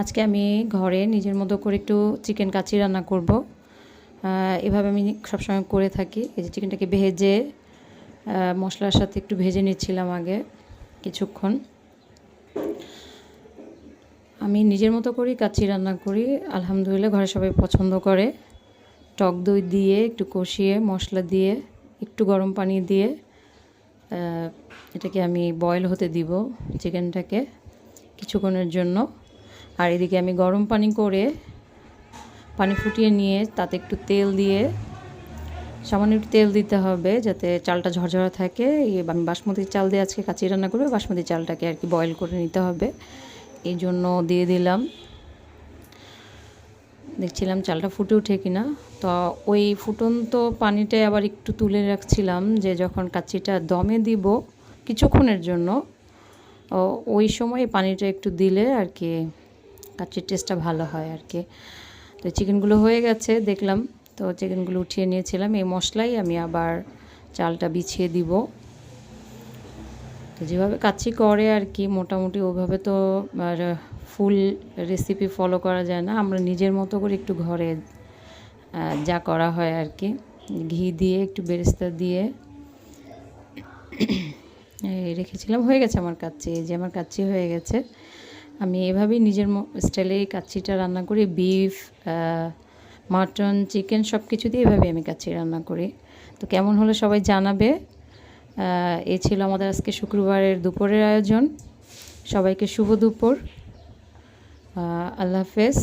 আজকে আমি ঘরে নিজের মতো করে একটু চিকেন কাচ্চি রান্না করব। এভাবে আমি সবসময় করে থাকি। এই যে চিকেনটাকে ভেজে মশলার সাথে একটু ভেজে নিচ্ছিলাম আগে কিছুক্ষণ। আমি নিজের মতো করেই কাচ্চি রান্না করি, আলহামদুলিল্লাহ ঘরে সবাই পছন্দ করে। টক দই দিয়ে একটু কষিয়ে মশলা দিয়ে একটু গরম পানি দিয়ে এটাকে আমি বয়েল হতে দিব চিকেনটাকে কিছুক্ষণের জন্য। আর এদিকে আমি গরম পানি করে পানি ফুটিয়ে নিয়ে তাতে একটু তেল দিয়ে, সামান্য একটু তেল দিতে হবে যাতে চালটা ঝরঝরা থাকে। আমি বাসমতি চাল দিয়ে আজকে কাচ্চি রান্না করবো, বাসমতি চালটাকে আর কি বয়েল করে নিতে হবে, এই জন্য দিয়ে দিলাম। দেখছিলাম চালটা ফুটে ওঠে কিনা। তো ওই ফুটন্ত পানিটাই আবার একটু তুলে রাখছিলাম যে যখন কাচ্চিটা দমে দিব কিছুক্ষণের জন্য, ওই সময় পানিটা একটু দিলে আর কি কাচ্চির টেস্টটা ভালো হয় আর কি। তো চিকেনগুলো হয়ে গেছে দেখলাম, তো চিকেনগুলো উঠিয়ে নিয়েছিলাম। এই মশলাই আমি আবার চালটা বিছিয়ে দিব। তো যেভাবে কাচ্চি করে আর কি মোটামুটি ওইভাবে তো আর ফুল রেসিপি ফলো করা যায় না। আমরা নিজের মতো করে একটু ঘরে যা করা হয় আর কি, ঘি দিয়ে একটু বেরেস্তা দিয়ে রেখেছিলাম। হয়ে গেছে আমার কাচ্চি, এই যে আমার কাচ্চি হয়ে গেছে। আমি এভাবেই নিজের স্টাইলে এই কাচ্চিটা রান্না করি। বিফ, মাটন, চিকেন সব কিছু দিয়ে এভাবেই আমি কাচ্চি রান্না করি। তো কেমন হলো সবাই জানাবে। এই ছিল আমাদের আজকে শুক্রবারের দুপুরের আয়োজন। সবাইকে শুভ দুপুর, আল্লাহ হাফেজ।